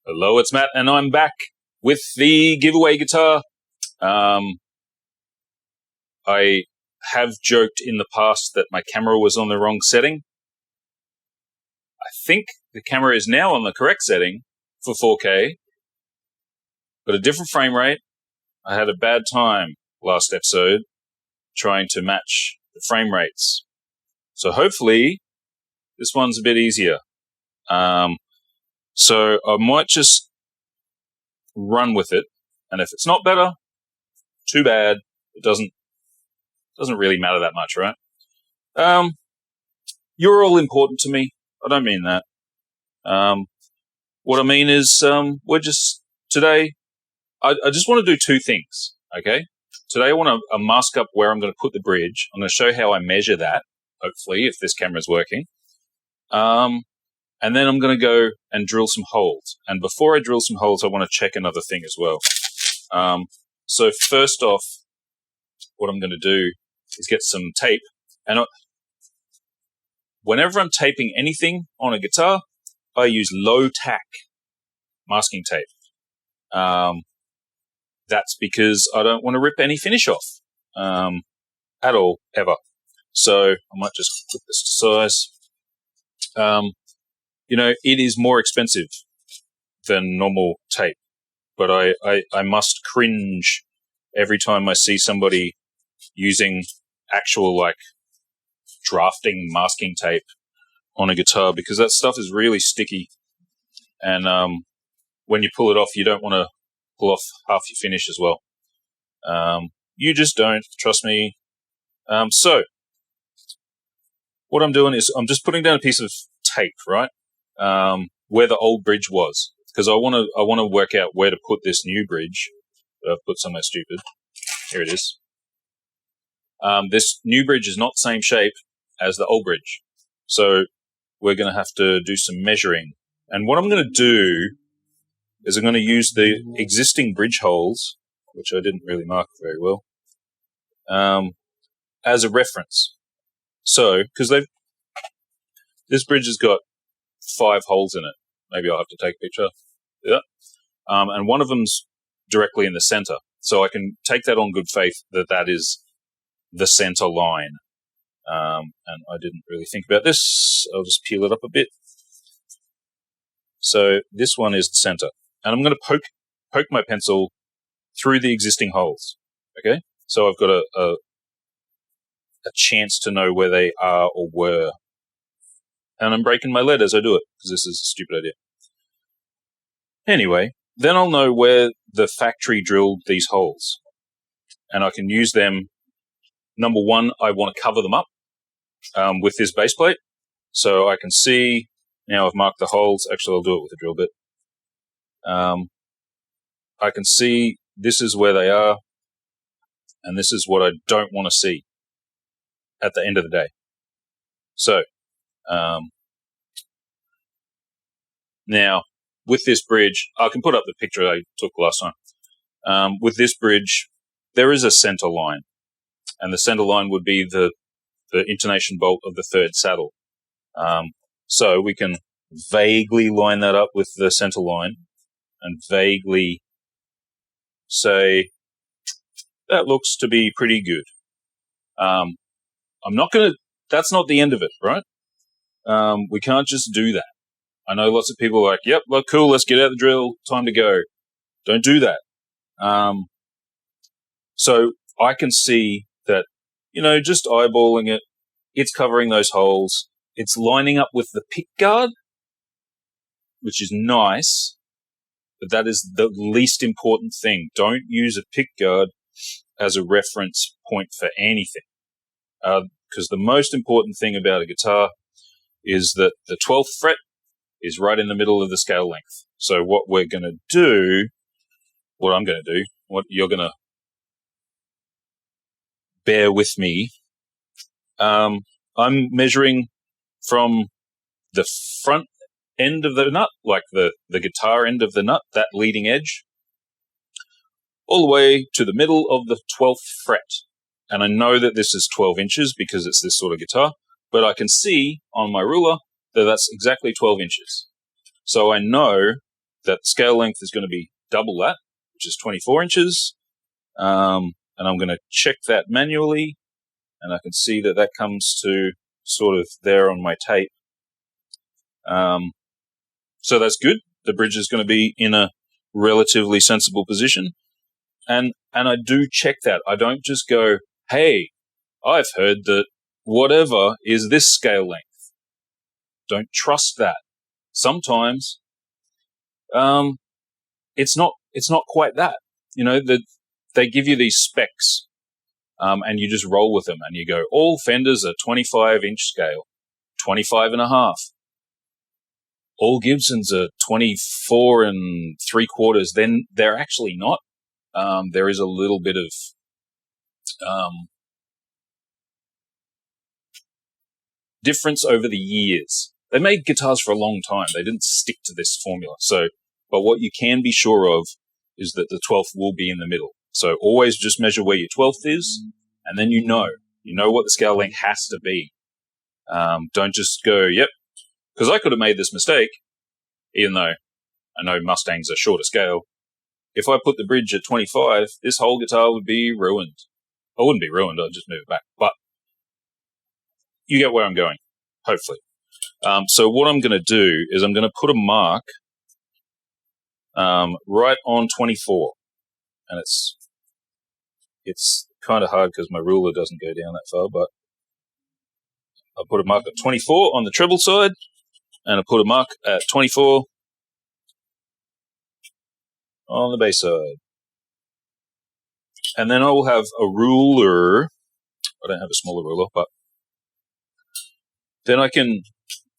Hello, it's Matt, and I'm back with the giveaway guitar. I have joked in the past that my camera was on the wrong setting. I think the camera is now on the correct setting for 4K, but a different frame rate. I had a bad time last episode trying to match the frame rates. So hopefully this one's a bit easier. So I might just run with it, and if it's not better, too bad. It doesn't really matter that much, right? You're all important to me. I don't mean that. What I mean is, we're just today. I just want to do two things. Okay, today I want to mask up where I'm going to put the bridge. I'm going to show how I measure that. Hopefully, if this camera's working. And then I'm going to go and drill some holes. And before I drill some holes, I want to check another thing as well. So first off, what I'm going to do is get some tape. And whenever I'm taping anything on a guitar, I use low tack masking tape. That's because I don't want to rip any finish off at all, ever. So I might just put this to size. It is more expensive than normal tape, but I must cringe every time I see somebody using actual, drafting masking tape on a guitar, because that stuff is really sticky. And when you pull it off, you don't want to pull off half your finish as well. You just don't, trust me. So what I'm doing is I'm just putting down a piece of tape, right? Where the old bridge was, because I want to work out where to put this new bridge that I've put somewhere stupid. Here it is. This new bridge is not the same shape as the old bridge, so we're going to have to do some measuring. And what I'm going to do is I'm going to use the existing bridge holes, which I didn't really mark very well, as a reference. So, because this bridge has got 5 holes in it. Maybe I'll have to take a picture. Yeah. And one of them's directly in the center. So I can take that on good faith that is the center line. And I didn't really think about this. I'll just peel it up a bit. So this one is the center. And I'm going to poke my pencil through the existing holes. Okay? So I've got a chance to know where they are or were. And I'm breaking my lead as I do it, because this is a stupid idea. Anyway, then I'll know where the factory drilled these holes. And I can use them. Number one, I want to cover them up with this base plate. So I can see, now I've marked the holes. Actually, I'll do it with a drill bit. I can see this is where they are. And this is what I don't want to see at the end of the day. So, now, with this bridge, I can put up the picture I took last time. With this bridge, there is a center line, and the center line would be the intonation bolt of the third saddle. So we can vaguely line that up with the center line, and vaguely say, that looks to be pretty good. That's not the end of it, right? We can't just do that. I know lots of people are like, yep, well, cool, let's get out the drill, time to go. Don't do that. So I can see that, just eyeballing it, it's covering those holes. It's lining up with the pickguard, which is nice, but that is the least important thing. Don't use a pickguard as a reference point for anything. Because the most important thing about a guitar is that the 12th fret is right in the middle of the scale length. So what I'm going to do, what you're going to bear with me, I'm measuring from the front end of the nut, like the guitar end of the nut, that leading edge, all the way to the middle of the 12th fret. And I know that this is 12 inches because it's this sort of guitar, but I can see on my ruler that's exactly 12 inches. So I know that the scale length is going to be double that, which is 24 inches. And I'm going to check that manually, and I can see that that comes to sort of there on my tape. So that's good. The bridge is going to be in a relatively sensible position. And I do check that. I don't just go, hey, I've heard that whatever is this scale length. Don't trust that. Sometimes it's not quite that. You know, they give you these specs, and you just roll with them, and you go, all Fenders are 25-inch scale, 25 and a half. All Gibsons are 24 and 3/4. Then they're actually not. There is a little bit of difference over the years. They made guitars for a long time. They didn't stick to this formula. But what you can be sure of is that the 12th will be in the middle. So always just measure where your 12th is, and then you know what the scale length has to be. Don't just go, yep, because I could have made this mistake, even though I know Mustangs are shorter scale. If I put the bridge at 25, this whole guitar would be ruined. I wouldn't be ruined, I'd just move it back. But you get where I'm going, hopefully. So what I'm going to do is I'm going to put a mark right on 24. And it's kind of hard because my ruler doesn't go down that far, but I'll put a mark at 24 on the treble side, and I'll put a mark at 24 on the bass side. And then I will have a ruler. I don't have a smaller ruler, but then I can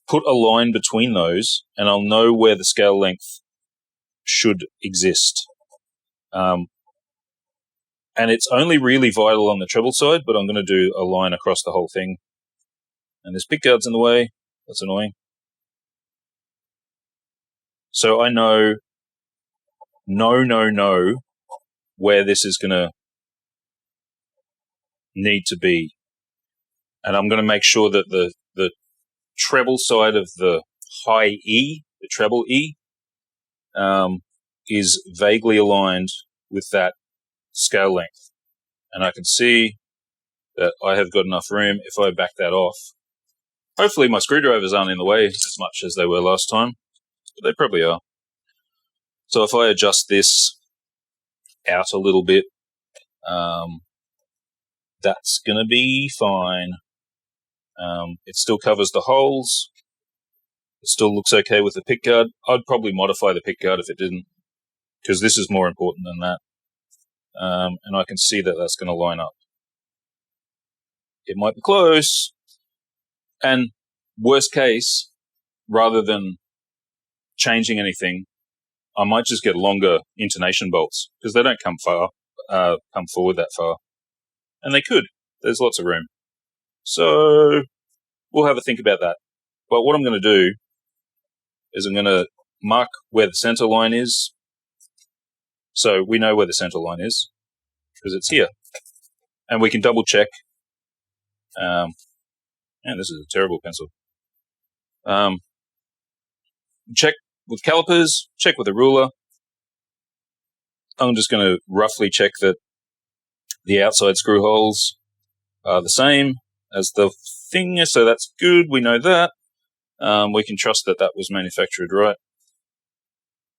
put a line between those, and I'll know where the scale length should exist. And it's only really vital on the treble side, but I'm going to do a line across the whole thing. And there's pickguards in the way. That's annoying. So I know where this is going to need to be. And I'm going to make sure that the treble side of the high E, the treble E, is vaguely aligned with that scale length. And I can see that I have got enough room if I back that off. Hopefully my screwdrivers aren't in the way as much as they were last time, but they probably are. So if I adjust this out a little bit, that's going to be fine. It still covers the holes. It still looks okay with the pickguard. I'd probably modify the pickguard if it didn't, because this is more important than that. And I can see that that's going to line up. It might be close. And worst case, rather than changing anything, I might just get longer intonation bolts, because they don't come forward that far. And they could. There's lots of room. So we'll have a think about that. But what I'm going to do is I'm going to mark where the center line is. So we know where the center line is, because it's here. And we can double check. Man, this is a terrible pencil. Check with calipers, check with a ruler. I'm just going to roughly check that the outside screw holes are the same as the thing, so that's good. We know that. We can trust that that was manufactured right.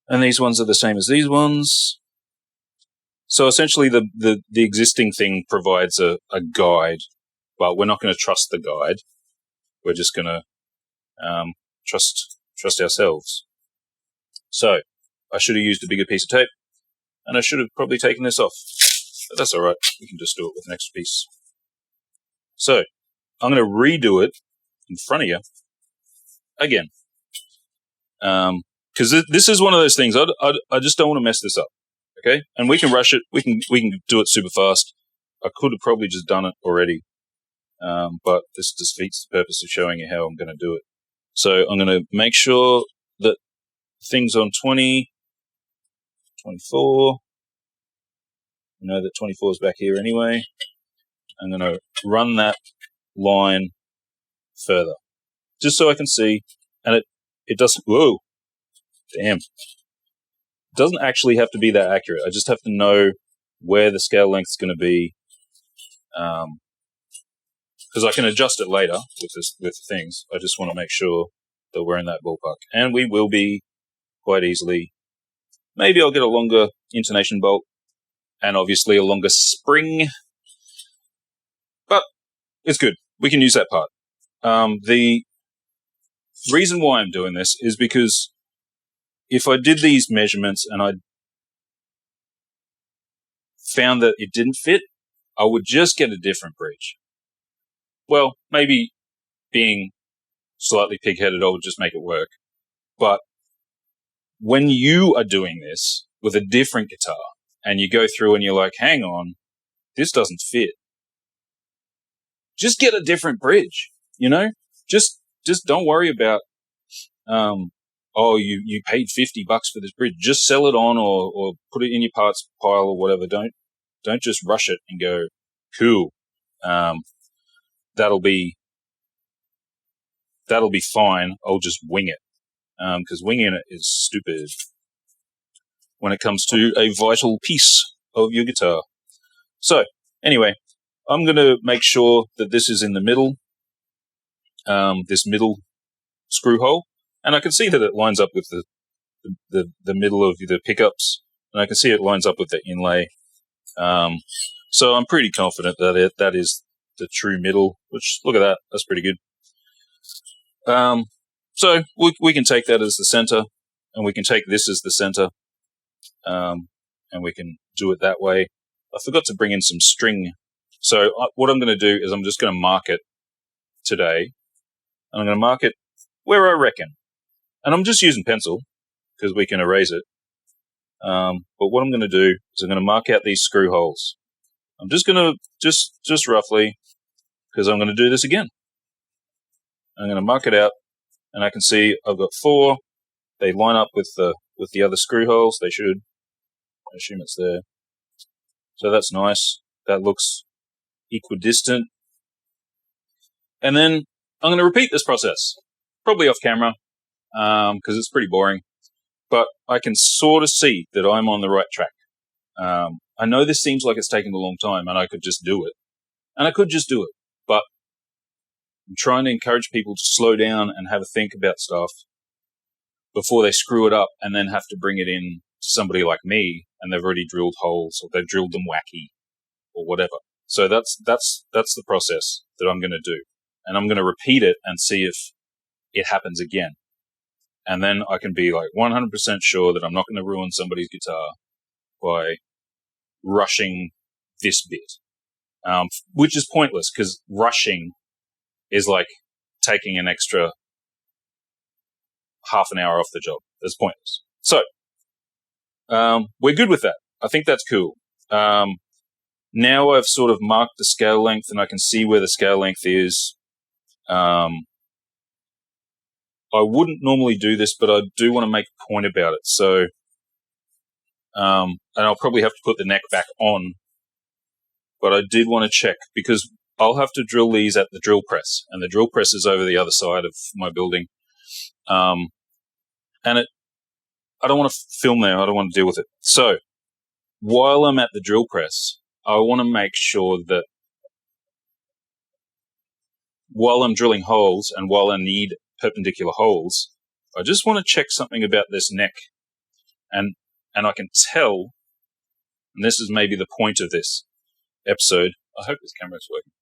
And these ones are the same as these ones. So essentially the existing thing provides a guide, but we're not going to trust the guide. We're just going to trust ourselves. So I should have used a bigger piece of tape, and I should have probably taken this off. But that's all right. We can just do it with an extra piece. So I'm going to redo it in front of you again, because this is one of those things. I just don't want to mess this up. Okay, and we can rush it. We can do it super fast. I could have probably just done it already, but this defeats the purpose of showing you how I'm going to do it. So I'm going to make sure that things on 20, 24. You know that 24 is back here anyway. I'm going to run that line further, just so I can see. And it doesn't. Whoa, damn! doesn't actually have to be that accurate. I just have to know where the scale length is going to be, because I can adjust it later with things. I just want to make sure that we're in that ballpark, and we will be quite easily. Maybe I'll get a longer intonation bolt, and obviously a longer spring, but it's good. We can use that part. The reason why I'm doing this is because if I did these measurements and I found that it didn't fit, I would just get a different bridge. Well, maybe being slightly pig-headed, I would just make it work. But when you are doing this with a different guitar and you go through and you're like, hang on, this doesn't fit, just get a different bridge, you know? Just don't worry about, you paid $50 for this bridge. Just sell it on or put it in your parts pile or whatever. Don't just rush it and go, cool. That'll be fine. I'll just wing it. Because winging it is stupid when it comes to a vital piece of your guitar. So, anyway, I'm going to make sure that this is in the middle, this middle screw hole, and I can see that it lines up with the middle of the pickups, and I can see it lines up with the inlay. So I'm pretty confident that that is the true middle, which, look at that, that's pretty good. So we can take that as the center, and we can take this as the center, and we can do it that way. I forgot to bring in some string. So what I'm going to do is I'm just going to mark it today, and I'm going to mark it where I reckon. And I'm just using pencil because we can erase it. But what I'm going to do is I'm going to mark out these screw holes. I'm just going to, just roughly, because I'm going to do this again. I'm going to mark it out, and I can see I've got 4. They line up with the other screw holes. They should. I assume it's there. So that's nice. That looks equidistant. And then I'm going to repeat this process, probably off camera, because it's pretty boring. But I can sort of see that I'm on the right track. I know this seems like it's taken a long time, and I could just do it. And I could just do it. But I'm trying to encourage people to slow down and have a think about stuff before they screw it up and then have to bring it in to somebody like me, and they've already drilled holes, or they've drilled them wacky, or whatever. So that's the process that I'm going to do. And I'm going to repeat it and see if it happens again. And then I can be like 100% sure that I'm not going to ruin somebody's guitar by rushing this bit, which is pointless, because rushing is like taking an extra half an hour off the job. That's pointless. So we're good with that. I think that's cool. Now I've sort of marked the scale length, and I can see where the scale length is. I wouldn't normally do this, but I do want to make a point about it. So, and I'll probably have to put the neck back on, but I did want to check, because I'll have to drill these at the drill press, and the drill press is over the other side of my building. And I don't want to film there. I don't want to deal with it. So while I'm at the drill press, I want to make sure that while I'm drilling holes and while I need perpendicular holes, I just want to check something about this neck. And I can tell, and this is maybe the point of this episode. I hope this camera's working.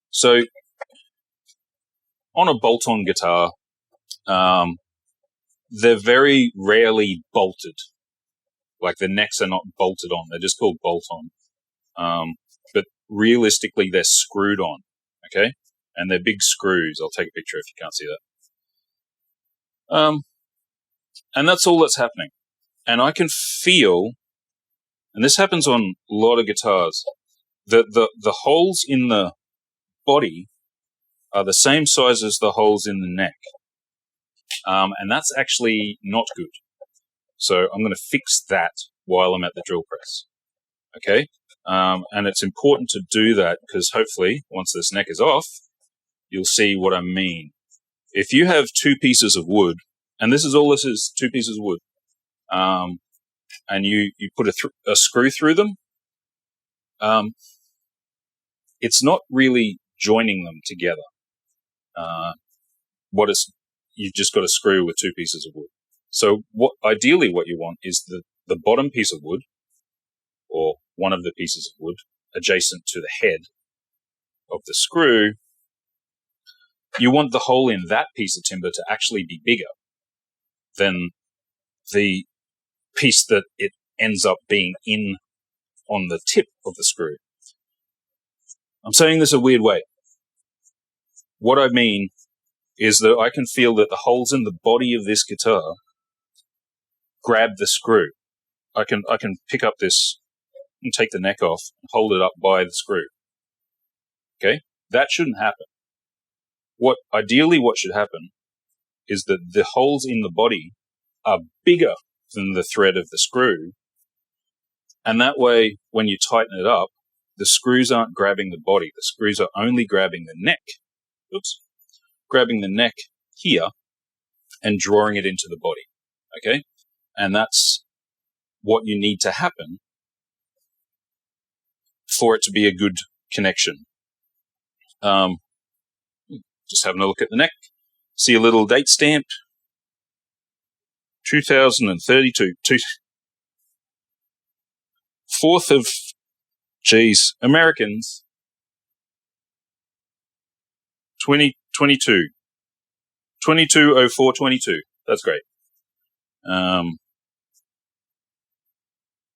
So on a bolt-on guitar, they're very rarely bolted. Like, the necks are not bolted on. They're just called bolt-on. But realistically, they're screwed on, okay? And they're big screws. I'll take a picture if you can't see that. And that's all that's happening. And I can feel, and this happens on a lot of guitars, that the holes in the body are the same size as the holes in the neck. And that's actually not good. So I'm going to fix that while I'm at the drill press. Okay? And it's important to do that, because hopefully, once this neck is off, you'll see what I mean. If you have 2 pieces of wood and this is 2 pieces of wood, and you put a screw through them. It's not really joining them together. You've just got a screw with 2 pieces of wood. So ideally what you want is the bottom piece of wood, or one of the pieces of wood, adjacent to the head of the screw. You want the hole in that piece of timber to actually be bigger than the piece that it ends up being in on the tip of the screw. I'm saying this a weird way. What I mean is that I can feel that the holes in the body of this guitar grab the screw. I can pick up this and take the neck off and hold it up by the screw. Okay? That shouldn't happen. Ideally what should happen is that the holes in the body are bigger than the thread of the screw, and that way when you tighten it up, the screws aren't grabbing the body. The screws are only grabbing the neck. Grabbing the neck here and drawing it into the body. Okay? And that's what you need to happen for it to be a good connection. Just having a look at the neck. See a little date stamp. 2032. 4th of, Americans. 2022. 220422. That's great.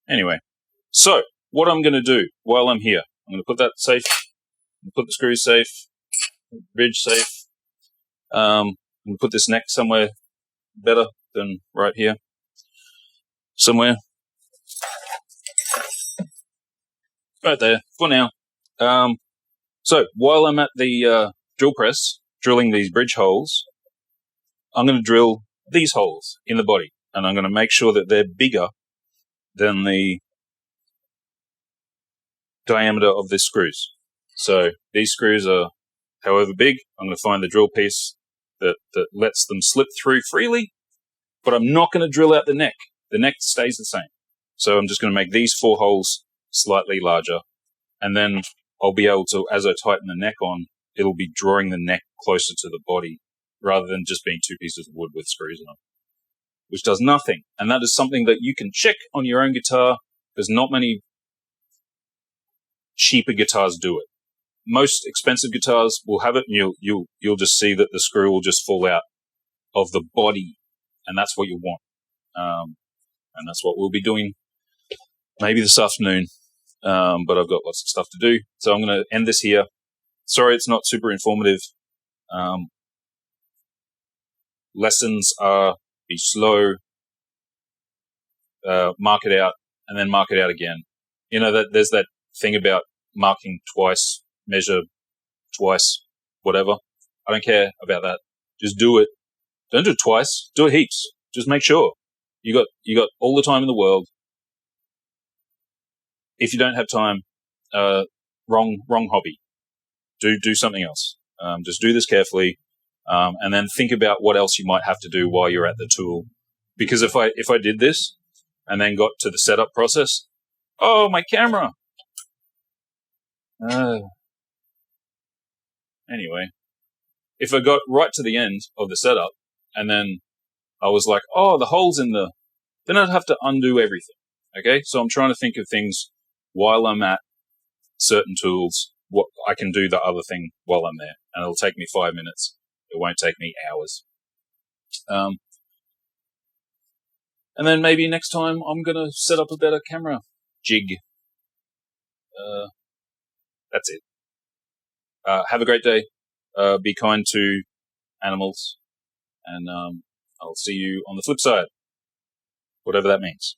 Anyway, so what I'm going to do while I'm here, I'm going to put that safe, put the screws safe, bridge safe. I'm going to put this neck somewhere better than right here. Somewhere. Right there, for now. So while I'm at the drill press, drilling these bridge holes, I'm going to drill these holes in the body, and I'm going to make sure that they're bigger than the diameter of these screws. So these screws are however big. I'm going to find the drill piece that lets them slip through freely, but I'm not going to drill out the neck. The neck stays the same. So I'm just going to make these 4 holes slightly larger, and then I'll be able to, as I tighten the neck on, it'll be drawing the neck closer to the body rather than just being 2 pieces of wood with screws in them, which does nothing. And that is something that you can check on your own guitar, because not many cheaper guitars do it. Most expensive guitars will have it, and you'll just see that the screw will just fall out of the body, and that's what you want. And that's what we'll be doing maybe this afternoon, but I've got lots of stuff to do. So I'm going to end this here. Sorry it's not super informative. Lessons are be slow, mark it out, and then mark it out again. You know, that there's that thing about marking twice, measure twice, whatever. I don't care about that. Just do it. Don't do it twice. Do it heaps. Just make sure. You got all the time in the world. If you don't have time, wrong hobby. Do something else. Just do this carefully, and then think about what else you might have to do while you're at the tool. Because if I did this and then got to the setup process, oh, my camera. Anyway, if I got right to the end of the setup and then I was like, oh, the hole's in then I'd have to undo everything. Okay, so I'm trying to think of things while I'm at certain tools, what I can do the other thing while I'm there, and it'll take me 5 minutes. It won't take me hours. And then maybe next time I'm going to set up a better camera jig. That's it. Have a great day. Be kind to animals, and I'll see you on the flip side, whatever that means.